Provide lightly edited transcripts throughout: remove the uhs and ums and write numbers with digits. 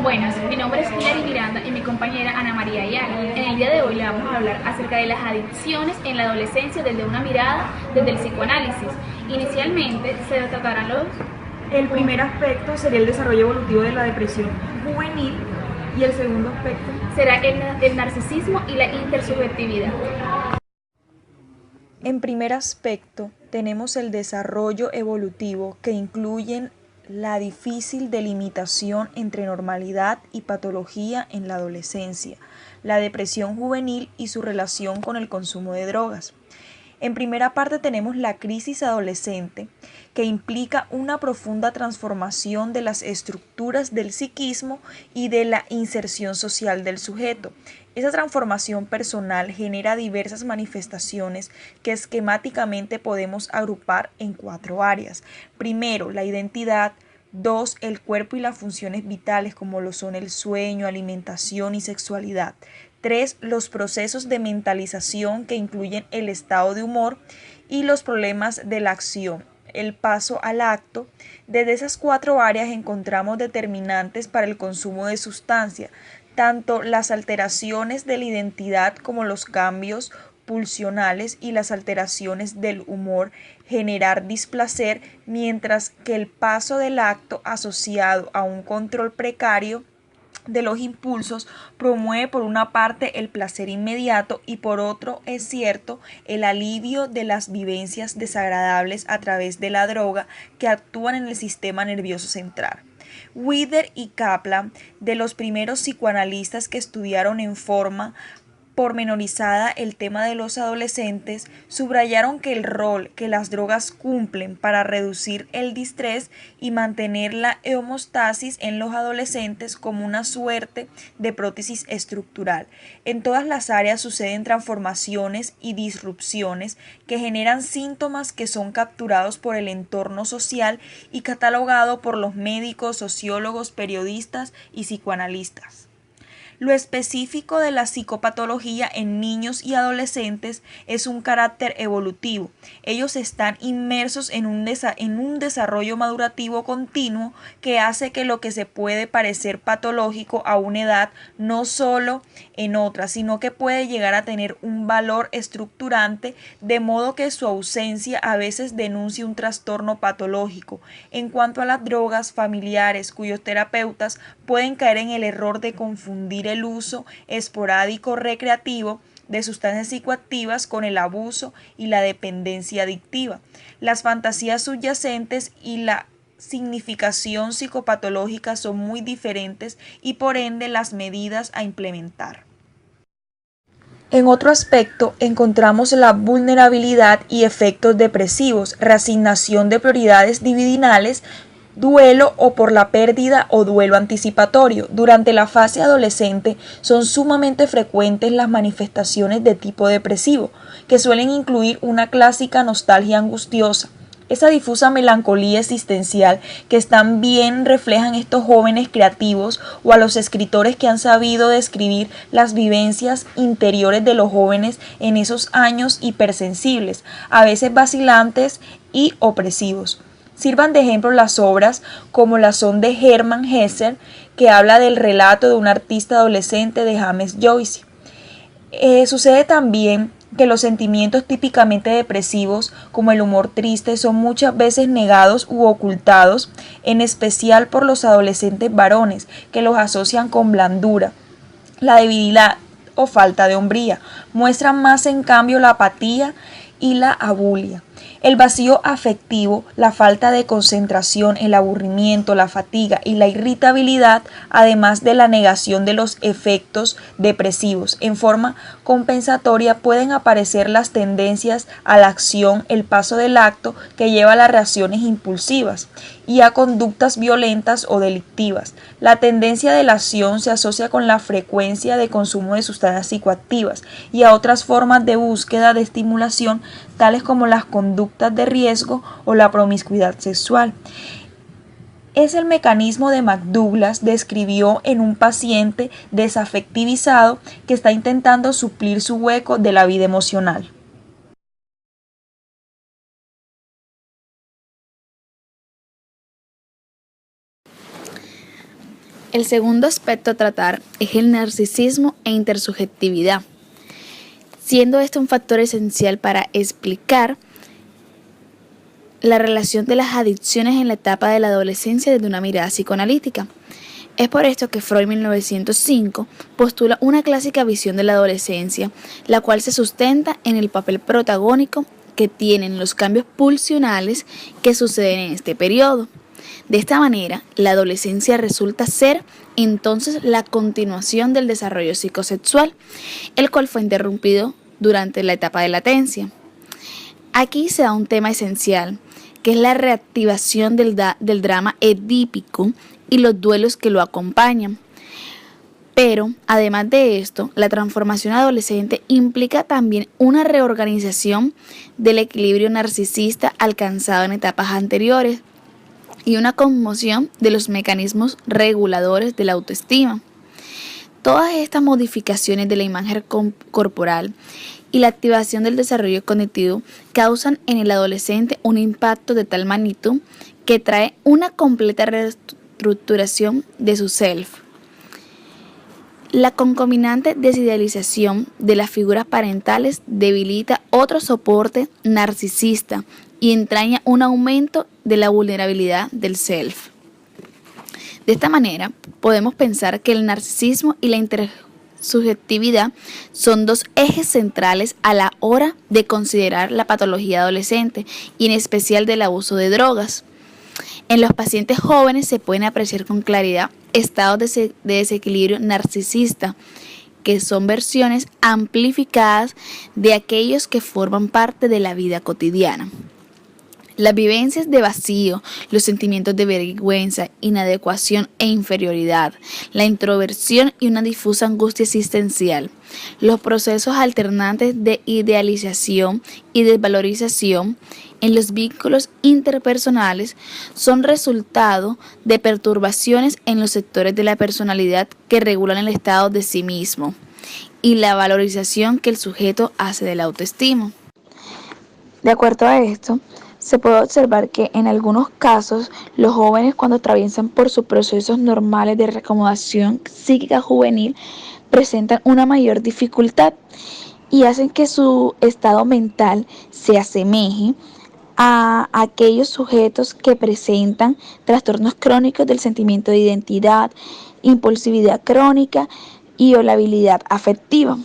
Buenas, mi nombre es Hilary Miranda y mi compañera Ana María Ayala. En el día de hoy le vamos a hablar acerca de las adicciones en la adolescencia desde una mirada desde el psicoanálisis. Inicialmente se tratarán los... El primer aspecto sería el desarrollo evolutivo de la depresión juvenil y el segundo aspecto será el narcisismo y la intersubjetividad. En primer aspecto, tenemos el desarrollo evolutivo que incluyen la difícil delimitación entre normalidad y patología en la adolescencia, la depresión juvenil y su relación con el consumo de drogas. En primera parte tenemos la crisis adolescente, que implica una profunda transformación de las estructuras del psiquismo y de la inserción social del sujeto. Esa transformación personal genera diversas manifestaciones que esquemáticamente podemos agrupar en 4 áreas. Primero, la identidad. 2. El cuerpo y las funciones vitales como lo son el sueño, alimentación y sexualidad. 3. Los procesos de mentalización que incluyen el estado de humor y los problemas de la acción, el paso al acto. Desde esas 4 áreas encontramos determinantes para el consumo de sustancia, tanto las alteraciones de la identidad como los cambios pulsionales y las alteraciones del humor, generar displacer, mientras que el paso del acto asociado a un control precario de los impulsos promueve por una parte el placer inmediato y por otro, es cierto, el alivio de las vivencias desagradables a través de la droga que actúan en el sistema nervioso central. Weider y Kaplan, de los primeros psicoanalistas que estudiaron en forma pormenorizada el tema de los adolescentes, subrayaron que el rol que las drogas cumplen para reducir el distrés y mantener la homeostasis en los adolescentes como una suerte de prótesis estructural. En todas las áreas suceden transformaciones y disrupciones que generan síntomas que son capturados por el entorno social y catalogados por los médicos, sociólogos, periodistas y psicoanalistas. Lo específico de la psicopatología en niños y adolescentes es un carácter evolutivo. Ellos están inmersos en un desarrollo madurativo continuo que hace que lo que se puede parecer patológico a una edad no solo en otra, sino que puede llegar a tener un valor estructurante, de modo que su ausencia a veces denuncia un trastorno patológico. En cuanto a las drogas, familiares cuyos terapeutas pueden caer en el error de confundir el uso esporádico recreativo de sustancias psicoactivas con el abuso y la dependencia adictiva. Las fantasías subyacentes y la significación psicopatológica son muy diferentes y por ende las medidas a implementar. En otro aspecto encontramos la vulnerabilidad y efectos depresivos, reasignación de prioridades dividinales, duelo o por la pérdida o duelo anticipatorio. Durante la fase adolescente son sumamente frecuentes las manifestaciones de tipo depresivo, que suelen incluir una clásica nostalgia angustiosa. Esa difusa melancolía existencial que tan bien reflejan estos jóvenes creativos o a los escritores que han sabido describir las vivencias interiores de los jóvenes en esos años hipersensibles, a veces vacilantes y opresivos. Sirvan de ejemplo las obras como la son de Hermann Hesse, que habla del relato de un artista adolescente de James Joyce. Sucede también que los sentimientos típicamente depresivos, como el humor triste, son muchas veces negados u ocultados, en especial por los adolescentes varones, que los asocian con blandura, la debilidad o falta de hombría. Muestran más en cambio la apatía y la abulia. El vacío afectivo, la falta de concentración, el aburrimiento, la fatiga y la irritabilidad, además de la negación de los efectos depresivos. En forma compensatoria pueden aparecer las tendencias a la acción, el paso del acto que lleva a las reacciones impulsivas y a conductas violentas o delictivas. La tendencia de la acción se asocia con la frecuencia de consumo de sustancias psicoactivas y a otras formas de búsqueda de estimulación, tales como las conductas de riesgo o la promiscuidad sexual. Es el mecanismo de McDouglas describió en un paciente desafectivizado que está intentando suplir su hueco de la vida emocional. El segundo aspecto a tratar es el narcisismo e intersubjetividad, siendo este un factor esencial para explicar la relación de las adicciones en la etapa de la adolescencia desde una mirada psicoanalítica. Es por esto que Freud en 1905 postula una clásica visión de la adolescencia, la cual se sustenta en el papel protagónico que tienen los cambios pulsionales que suceden en este periodo. De esta manera, la adolescencia resulta ser entonces la continuación del desarrollo psicosexual, el cual fue interrumpido durante la etapa de latencia. Aquí se da un tema esencial, que es la reactivación del drama edípico y los duelos que lo acompañan. Pero, además de esto, la transformación adolescente implica también una reorganización del equilibrio narcisista alcanzado en etapas anteriores y una conmoción de los mecanismos reguladores de la autoestima. Todas estas modificaciones de la imagen corporal y la activación del desarrollo cognitivo causan en el adolescente un impacto de tal magnitud que trae una completa reestructuración de su self. La concomitante desidealización de las figuras parentales debilita otro soporte narcisista y entraña un aumento de la vulnerabilidad del self. De esta manera, podemos pensar que el narcisismo y la intersubjetividad son dos ejes centrales a la hora de considerar la patología adolescente y en especial del abuso de drogas. En los pacientes jóvenes se pueden apreciar con claridad estados de desequilibrio narcisista, que son versiones amplificadas de aquellos que forman parte de la vida cotidiana. Las vivencias de vacío, los sentimientos de vergüenza, inadecuación e inferioridad, la introversión y una difusa angustia existencial, los procesos alternantes de idealización y desvalorización en los vínculos interpersonales son resultado de perturbaciones en los sectores de la personalidad que regulan el estado de sí mismo y la valorización que el sujeto hace de la autoestima. De acuerdo a esto, se puede observar que en algunos casos los jóvenes, cuando atraviesan por sus procesos normales de reacomodación psíquica juvenil, presentan una mayor dificultad y hacen que su estado mental se asemeje a aquellos sujetos que presentan trastornos crónicos del sentimiento de identidad, impulsividad crónica y o la habilidad afectiva.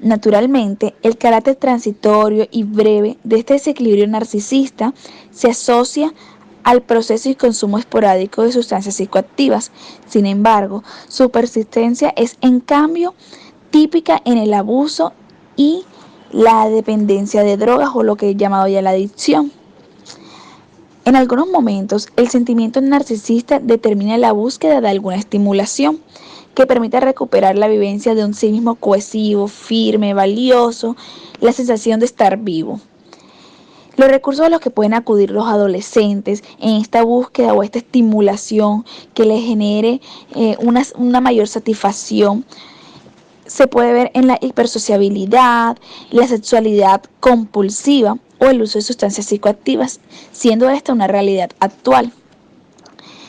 Naturalmente, el carácter transitorio y breve de este desequilibrio narcisista se asocia al proceso y consumo esporádico de sustancias psicoactivas. Sin embargo, su persistencia es en cambio típica en el abuso y la dependencia de drogas o lo que he llamado ya la adicción. En algunos momentos, el sentimiento narcisista determina la búsqueda de alguna estimulación que permita recuperar la vivencia de un sí mismo cohesivo, firme, valioso, la sensación de estar vivo. Los recursos a los que pueden acudir los adolescentes en esta búsqueda o esta estimulación que les genere una mayor satisfacción se puede ver en la hipersociabilidad, la sexualidad compulsiva o el uso de sustancias psicoactivas, siendo esta una realidad actual.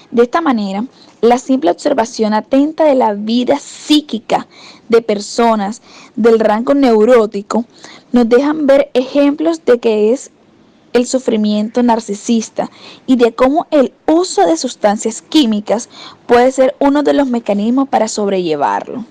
De esta manera, la simple observación atenta de la vida psíquica de personas del rango neurótico nos dejan ver ejemplos de que es el sufrimiento narcisista y de cómo el uso de sustancias químicas puede ser uno de los mecanismos para sobrellevarlo.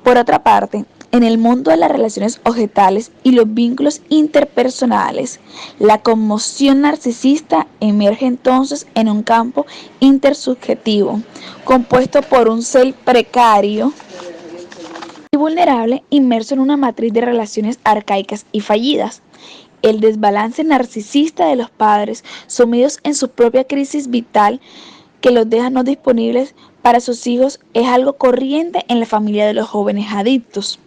Por otra parte, en el mundo de las relaciones objetales y los vínculos interpersonales, la conmoción narcisista emerge entonces en un campo intersubjetivo, compuesto por un ser precario y vulnerable inmerso en una matriz de relaciones arcaicas y fallidas. El desbalance narcisista de los padres, sumidos en su propia crisis vital, que los deja no disponibles para sus hijos, es algo corriente en la familia de los jóvenes adictos.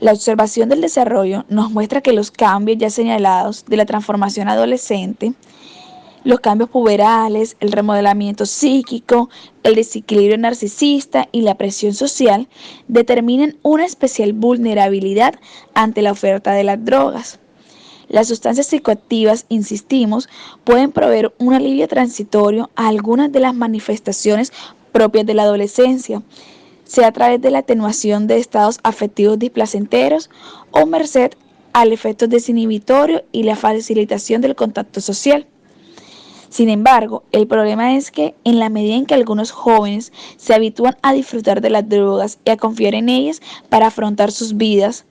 La observación del desarrollo nos muestra que los cambios ya señalados de la transformación adolescente, los cambios puberales, el remodelamiento psíquico, el desequilibrio narcisista y la presión social determinan una especial vulnerabilidad ante la oferta de las drogas. Las sustancias psicoactivas, insistimos, pueden proveer un alivio transitorio a algunas de las manifestaciones propias de la adolescencia, sea a través de la atenuación de estados afectivos displacenteros o merced al efecto desinhibitorio y la facilitación del contacto social. Sin embargo, el problema es que en la medida en que algunos jóvenes se habitúan a disfrutar de las drogas y a confiar en ellas para afrontar sus vidas,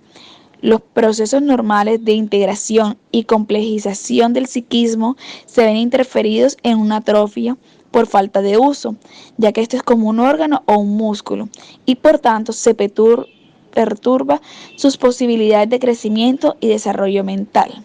los procesos normales de integración y complejización del psiquismo se ven interferidos en una atrofia por falta de uso, ya que esto es como un órgano o un músculo, y por tanto se perturba sus posibilidades de crecimiento y desarrollo mental.